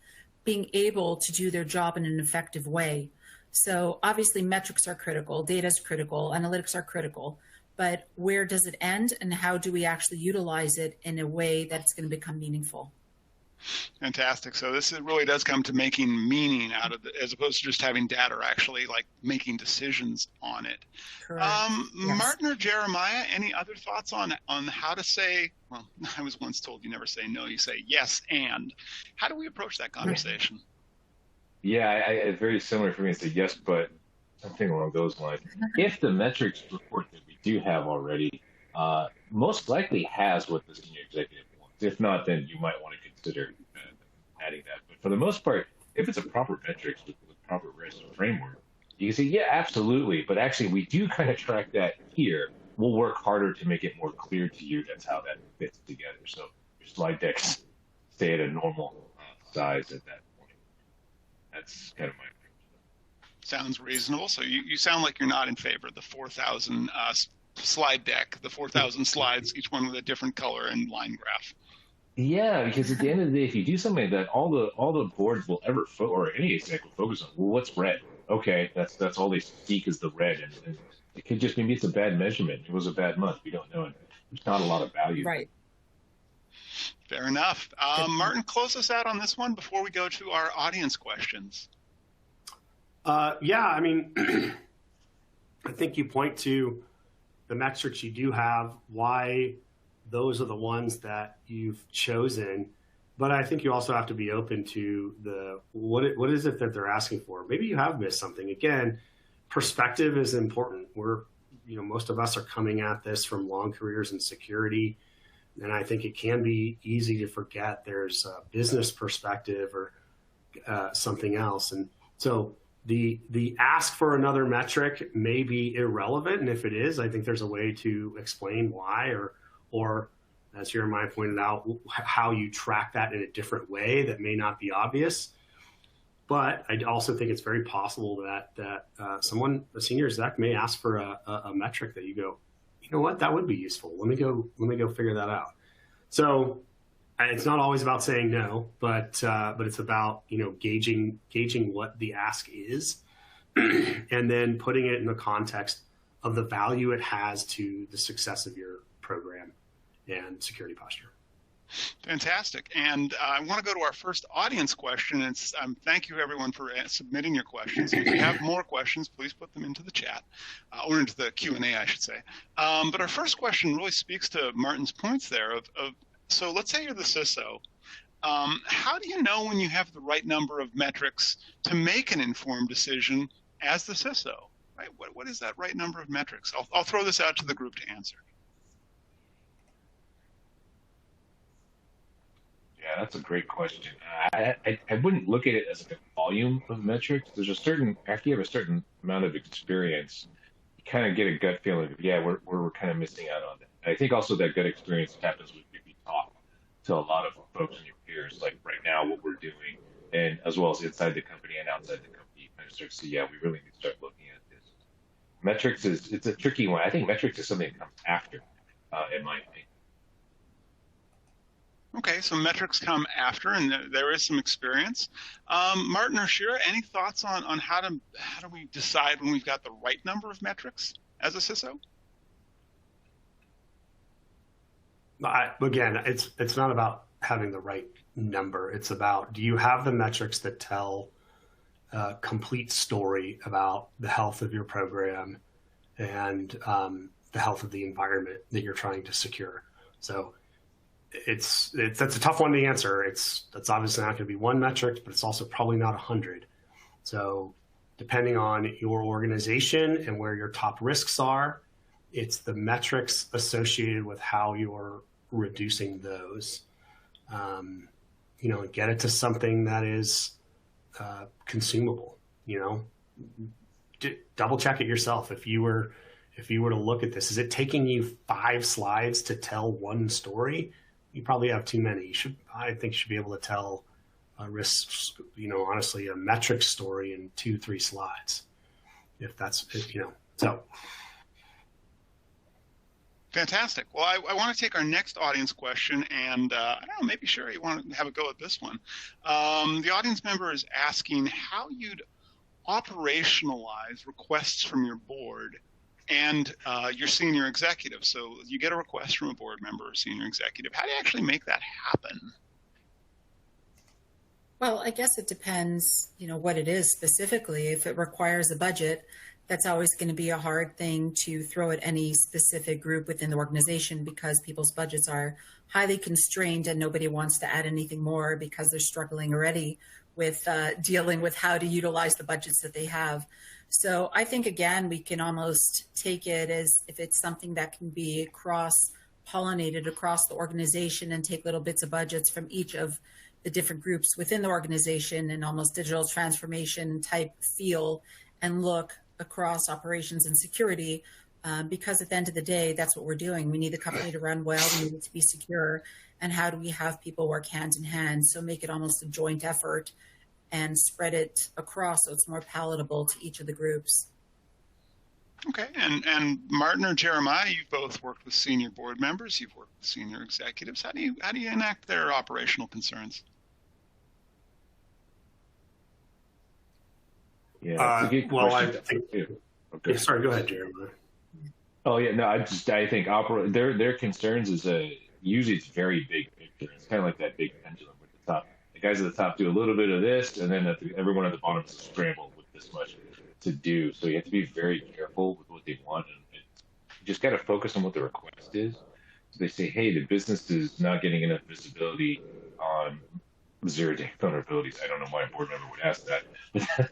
being able to do their job in an effective way? So obviously metrics are critical, data is critical, analytics are critical, but where does it end, and how do we actually utilize it in a way that's going to become meaningful? Fantastic. So this really does come to making meaning out of it, as opposed to just having data, or actually like making decisions on it. Correct. Yes. Martin or Jeremiah, any other thoughts on how to say, well, I was once told you never say no, you say yes and. How do we approach that conversation? Yeah, it's very similar for me. It's a yes, but something along those lines. If the metrics report that we do have already most likely has what the senior executive wants. If not, then you might want to consider adding that. But for the most part, if it's a proper metrics with proper risk framework, You can say, yeah, absolutely. But actually, we do kind of track that here. We'll work harder to make it more clear to you. That's how that fits together. So your slide decks stay at a normal size at that point. That's kind of my opinion. Sounds reasonable. So you sound like you're not in favor of the 4,000 slide deck, the 4,000 slides, each one with a different color and line graph. Yeah, because at the end of the day, if you do something that all the boards will ever or any exec will focus on, well, what's red? Okay, that's all they seek is the red, and it could just maybe it's a bad measurement. It was a bad month. We don't know. There's not a lot of value. Right. Fair enough. Martin, close us out on this one before we go to our audience questions. Yeah, I mean, I think you point to the metrics you do have, why those are the ones that you've chosen. But I think you also have to be open to what is it that they're asking for? Maybe you have missed something. Again, perspective is important. Most of us are coming at this from long careers in security. And I think it can be easy to forget there's a business perspective or something else. And so the ask for another metric may be irrelevant. And if it is, I think there's a way to explain why or as Jeremiah pointed out, how you track that in a different way that may not be obvious. But I also think it's very possible that a senior exec may ask for a metric that you go, you know what, that would be useful. Let me go figure that out. So it's not always about saying no, but it's about gauging what the ask is, and then putting it in the context of the value it has to the success of your program and security posture. Fantastic. And I want to go to our first audience question. It's thank you, everyone, for submitting your questions. If you have more questions, please put them into the chat, or into the Q&A, I should say. But our first question really speaks to Martin's points there. So let's say you're the CISO. How do you know when you have the right number of metrics to make an informed decision as the CISO? Right? What is that right number of metrics? I'll throw this out to the group to answer. Yeah, that's a great question. I wouldn't look at it as like a volume of metrics. There's after you have a certain amount of experience, you kind of get a gut feeling of, yeah, we're kind of missing out on that. I think also that gut experience happens when you talk to a lot of folks in your peers, like right now what we're doing, and as well as inside the company and outside the company, you kind of start to see, yeah, we really need to start looking at this. Metrics it's a tricky one. I think metrics is something that comes after, in my opinion. Okay, so metrics come after, and there is some experience. Martin or Shira, any thoughts on how do we decide when we've got the right number of metrics as a CISO? Again, it's not about having the right number. It's about, do you have the metrics that tell a complete story about the health of your program and the health of the environment that you're trying to secure? So that's a tough one to answer. That's obviously not going to be one metric, but it's also probably not 100. So depending on your organization and where your top risks are, it's the metrics associated with how you're reducing those, and get it to something that is consumable. Double check it yourself. If you were to look at this, is it taking you 5 slides to tell one story? You probably have too many. I think you should be able to tell a risk, honestly, a metric story in 2-3 slides. So. Fantastic. Well, I want to take our next audience question, and I don't know, maybe Sherry, you want to have a go at this one. The audience member is asking how you'd operationalize requests from your board and your senior executive. So you get a request from a board member or senior executive. How do you actually make that happen? Well, I guess it depends, what it is specifically. If it requires a budget, that's always going to be a hard thing to throw at any specific group within the organization because people's budgets are highly constrained and nobody wants to add anything more because they're struggling already with dealing with how to utilize the budgets that they have. So I think, again, we can almost take it as if it's something that can be cross-pollinated across the organization and take little bits of budgets from each of the different groups within the organization and almost digital transformation type feel and look across operations and security, because at the end of the day, that's what we're doing. We need the company to run well, we need it to be secure, and how do we have people work hand in hand? So make it almost a joint effort and spread it across so it's more palatable to each of the groups. Okay, and Martin or Jeremiah, you've both worked with senior board members, you've worked with senior executives. How do you enact their operational concerns? Yeah, that's a good well, question. I think. Okay. Yeah, sorry, go ahead, Jeremiah. Oh yeah, no, I think their concerns is usually it's very big picture. It's kind of like that big pendulum with the top. The guys at the top do a little bit of this, and then everyone at the bottom is scrambled with this much to do. So you have to be very careful with what they want, and you just got to focus on what the request is. So they say, hey, the business is not getting enough visibility on zero-day vulnerabilities. I don't know why a board member would ask that.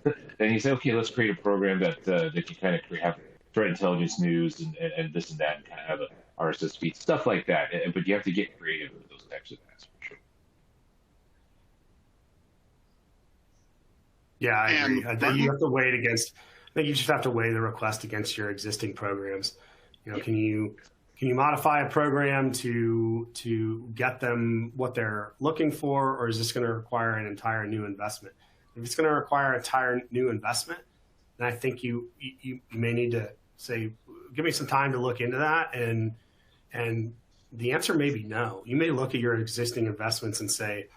But then you say, okay, let's create a program that can kind of have threat intelligence news and this and that, and kind of have a RSS feed, stuff like that. But you have to get creative with those types of things, for sure. Yeah, I agree. I think you have to weigh it against. I think you just have to weigh the request against your existing programs. You know, can you modify a program to get them what they're looking for, or is this going to require an entire new investment? If it's going to require an entire new investment, then I think you may need to say, give me some time to look into that, and the answer may be no. You may look at your existing investments and say,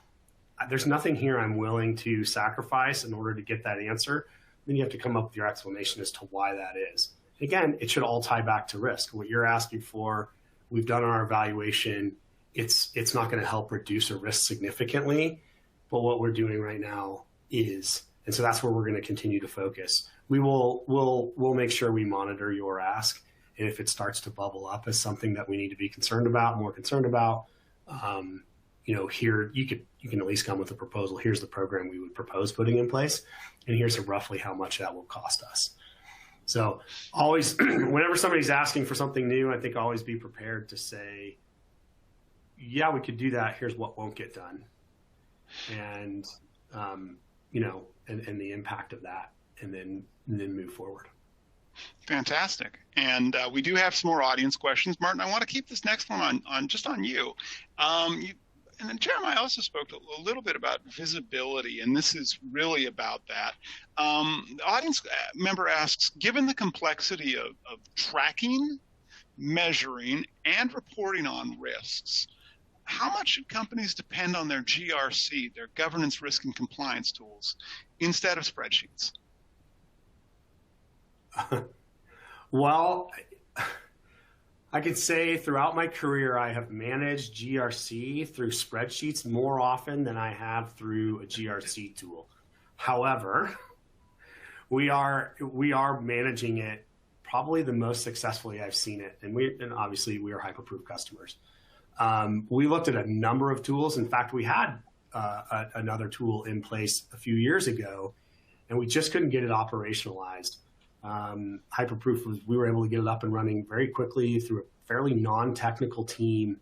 there's nothing here I'm willing to sacrifice in order to get that answer. Then you have to come up with your explanation as to why that is. Again, it should all tie back to risk. What you're asking for, we've done our evaluation. It's not going to help reduce a risk significantly, but what we're doing right now is, and so that's where we're going to continue to focus. We'll make sure we monitor your ask, and if it starts to bubble up as something that we need to be more concerned about, here you can at least come with a proposal. Here's the program we would propose putting in place, and here's roughly how much that will cost us. So always, whenever somebody's asking for something new, I think always be prepared to say, yeah, we could do that. Here's what won't get done. And, and the impact of that, and then move forward. Fantastic. And we do have some more audience questions. Martin, I want to keep this next one on you. And then Jeremiah also spoke a little bit about visibility, and this is really about that. The audience member asks, given the complexity of tracking, measuring, and reporting on risks, how much should companies depend on their GRC, their governance, risk, and compliance tools, instead of spreadsheets? Well, I could say throughout my career, I have managed GRC through spreadsheets more often than I have through a GRC tool. However, we are managing it probably the most successfully I've seen it, and obviously we are hyperproof customers. We looked at a number of tools. In fact, we had another tool in place a few years ago, and we just couldn't get it operationalized. Hyperproof we were able to get it up and running very quickly through a fairly non-technical team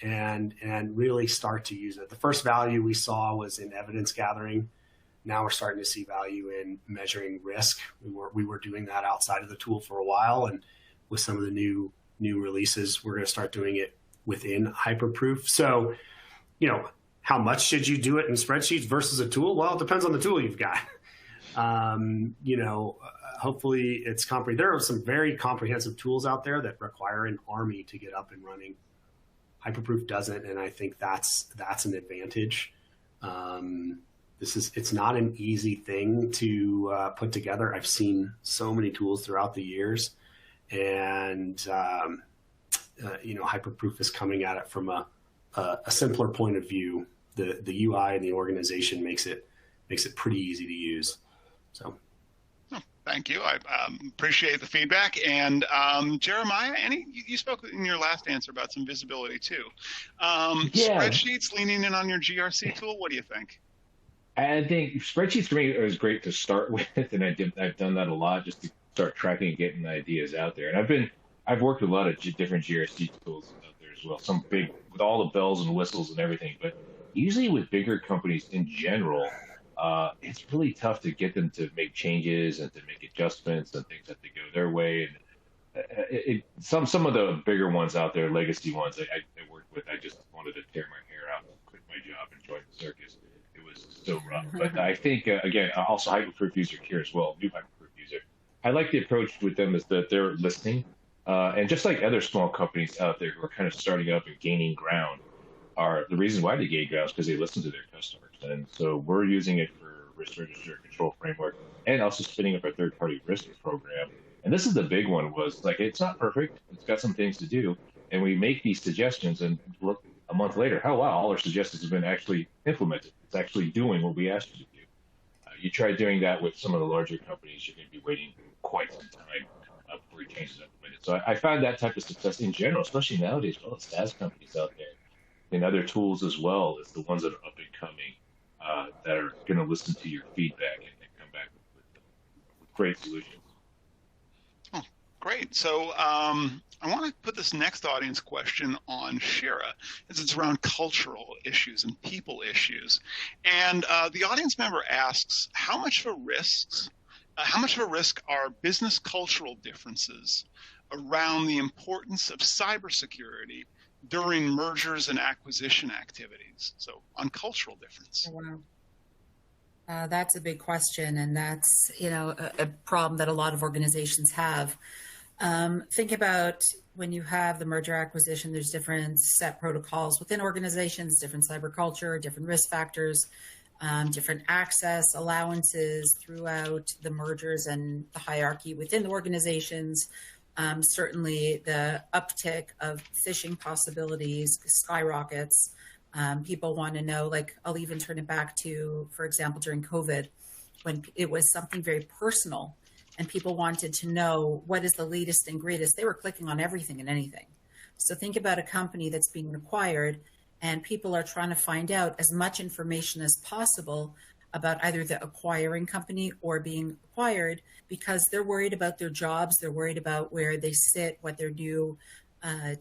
and really start to use it. The first value we saw was in evidence gathering. Now we're starting to see value in measuring risk. We were doing that outside of the tool for a while, and with some of the new releases, we're going to start doing it within Hyperproof. So, how much should you do it in spreadsheets versus a tool? Well, it depends on the tool you've got. Hopefully it's there are some very comprehensive tools out there that require an army to get up and running. Hyperproof doesn't, and I think that's an advantage. It's not an easy thing to put together. I've seen so many tools throughout the years, and Hyperproof is coming at it from a simpler point of view. The UI and the organization makes it pretty easy to use. So. Thank you. I appreciate the feedback. And Jeremiah, you spoke in your last answer about some visibility too. Spreadsheets leaning in on your GRC tool. What do you think? I think spreadsheets for me is great to start with, and I've done that a lot just to start tracking and getting ideas out there. And I've worked with a lot of different GRC tools out there as well. Some big with all the bells and whistles and everything, but usually with bigger companies in general, it's really tough to get them to make changes and to make adjustments and things that they go their way. And some of the bigger ones out there, legacy ones I worked with, I just wanted to tear my hair out, quit my job, and join the circus. It was so rough. But I think, again, also hyperproof user here as well, new hyperproof user. I like the approach with them is that they're listening. And just like other small companies out there who are kind of starting up and gaining ground, are the reason why they gain ground is because they listen to their customers. And so we're using it for risk register control framework and also spinning up a third-party risk program. And this is the big one was like, it's not perfect. It's got some things to do. And we make these suggestions and look a month later, oh, wow, all our suggestions have been actually implemented. It's actually doing what we asked you to do. You try doing that with some of the larger companies, you're going to be waiting quite some time before you change it implemented. So I find that type of success in general, especially nowadays, all the SaaS companies out there and other tools as well as the ones that are up and coming that are going to listen to your feedback and come back with great solutions. Oh, great. So I want to put this next audience question on Shira, as it's around cultural issues and people issues. And the audience member asks, how much of a risk are business cultural differences around the importance of cybersecurity during mergers and acquisition activities? So on cultural difference. Wow. That's a big question, and that's a problem that a lot of organizations have. Think about when you have the merger acquisition, there's different set protocols within organizations, different cyber culture, different risk factors, different access allowances throughout the mergers and the hierarchy within the organizations. Certainly the uptick of phishing possibilities skyrockets. People want to know, like, I'll even turn it back to, for example, during COVID, when it was something very personal and people wanted to know what is the latest and greatest. They were clicking on everything and anything. So think about a company that's being acquired and people are trying to find out as much information as possible about either the acquiring company or being acquired because they're worried about their jobs, they're worried about where they sit, what their new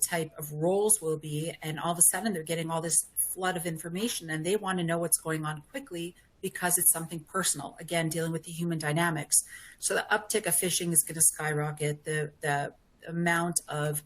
type of roles will be, and all of a sudden they're getting all this flood of information and they want to know what's going on quickly because it's something personal, again, dealing with the human dynamics. So the uptick of phishing is going to skyrocket, the amount of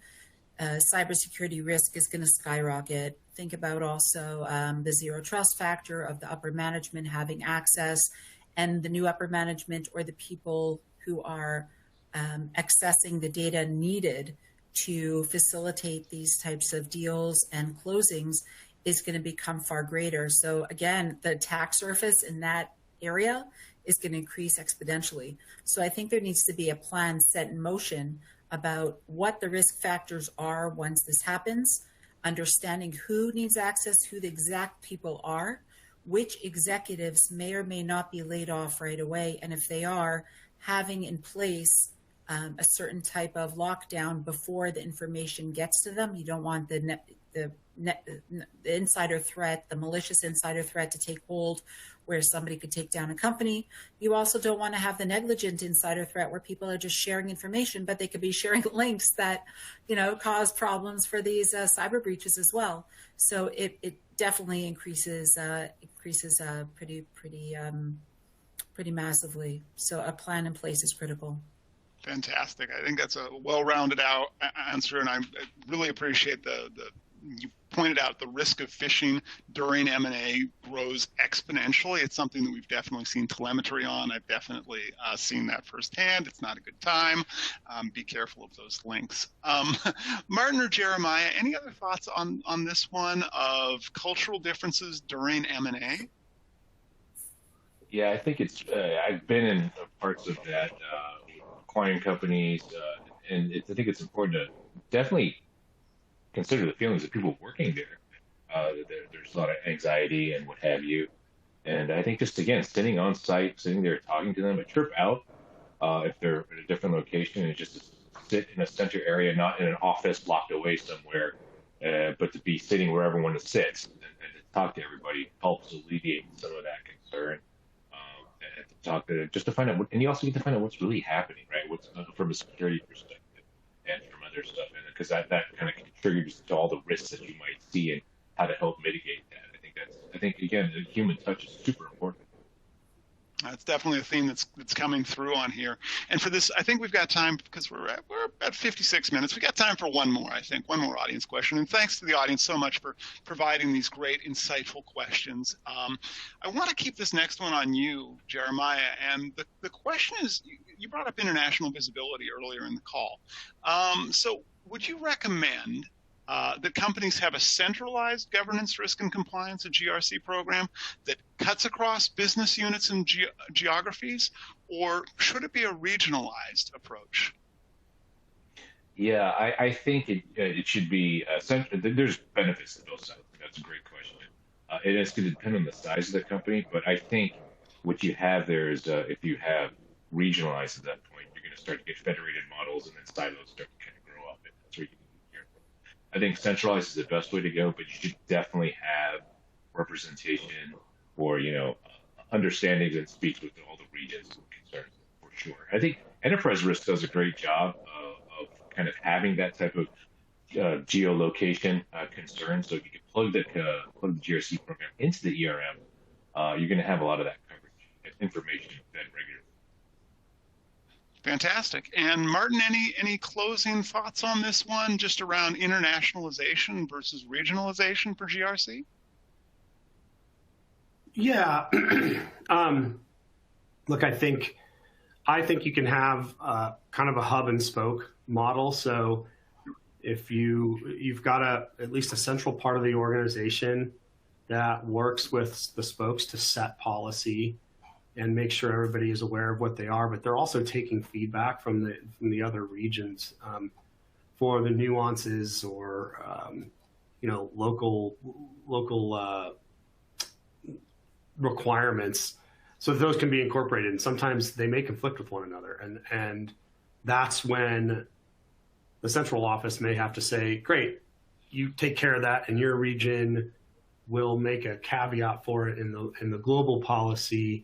cybersecurity risk is going to skyrocket. Think about also the zero trust factor of the upper management having access, and the new upper management or the people who are accessing the data needed to facilitate these types of deals and closings is going to become far greater. So again, the attack surface in that area is going to increase exponentially. So I think there needs to be a plan set in motion about what the risk factors are once this happens, understanding who needs access, who the exact people are, which executives may or may not be laid off right away. And if they are, having in place a certain type of lockdown before the information gets to them. You don't want the insider threat, the malicious insider threat to take hold where somebody could take down a company. You also don't want to have the negligent insider threat where people are just sharing information, but they could be sharing links that, cause problems for these cyber breaches as well. So it definitely increases pretty massively. So a plan in place is critical. Fantastic. I think that's a well-rounded out answer, and I really appreciate you pointed out the risk of phishing during M&A grows exponentially. It's something that we've definitely seen telemetry on. I've definitely seen that firsthand. It's not a good time. Be careful of those links. Martin or Jeremiah, any other thoughts on this one of cultural differences during M&A? Yeah, I think it's, I've been in parts of that, acquiring companies, and I think it's important to definitely consider the feelings of people working there. There's a lot of anxiety and what have you. And I think just, again, sitting on site, sitting there talking to them, a trip out, if they're at a different location, and just to sit in a center area, not in an office locked away somewhere, but to be sitting where everyone sits and to talk to everybody helps alleviate some of that concern. And to talk to, just to find out, and you also get to find out what's really happening, right? What's from a security perspective and from other stuff, and because that kind of contributes to all the risks that you might see and how to help mitigate that. I think again, the human touch is super important. That's definitely a theme that's coming through on here. And for this, I think we've got time because we're at 56 minutes. We got time for one more, I think, one more audience question. And thanks to the audience so much for providing these great, insightful questions. I want to keep this next one on you, Jeremiah. And the question is, you brought up international visibility earlier in the call. So would you recommend that companies have a centralized governance, risk, and compliance, a GRC program that cuts across business units and geographies, or should it be a regionalized approach? Yeah, I think it should be there's benefits to both sides. That's a great question. It is going to depend on the size of the company, but I think what you have there is if you have regionalized at that point, you're going to start to get federated models, and then silos start to kind of grow up. And that's where you can be careful. I think centralized is the best way to go, but you should definitely have representation or understandings and speaks with all the regions and concerns for sure. I think enterprise risk does a great job of kind of having that type of geolocation concern. So if you can plug the GRC program into the ERM, you're going to have a lot of that coverage and information fed regularly. Fantastic. And Martin, any closing thoughts on this one, just around internationalization versus regionalization for GRC? Yeah. Look, I think you can have kind of a hub and spoke model. So if you've got at least a central part of the organization that works with the spokes to set policy and make sure everybody is aware of what they are, but they're also taking feedback from the other regions for the nuances or local requirements, so those can be incorporated. And sometimes they may conflict with one another, and that's when the central office may have to say, "Great, you take care of that in your region. We'll make a caveat for it in the global policy."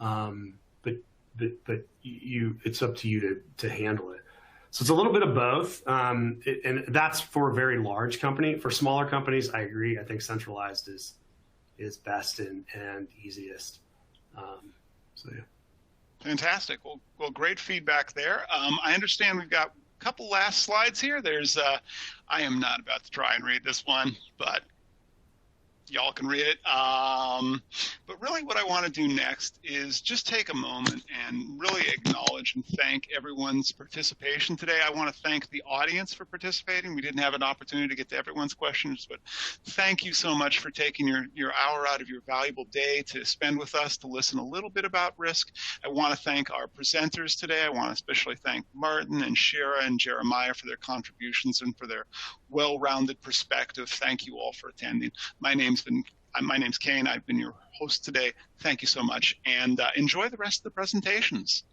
But it's up to you to handle it. So it's a little bit of both, and that's for a very large company. For smaller companies, I agree. I think centralized is best and easiest. So yeah. Fantastic. Well, great feedback there. I understand we've got a couple last slides here. There's I am not about to try and read this one, but y'all can read it. But really what I want to do next is just take a moment and really acknowledge and thank everyone's participation today. I want to thank the audience for participating. We didn't have an opportunity to get to everyone's questions, but thank you so much for taking your hour out of your valuable day to spend with us to listen a little bit about risk. I want to thank our presenters today. I want to especially thank Martin and Shira and Jeremiah for their contributions and for their well-rounded perspective. Thank you all for attending. My name's Kane. I've been your host today. Thank you so much, and enjoy the rest of the presentations.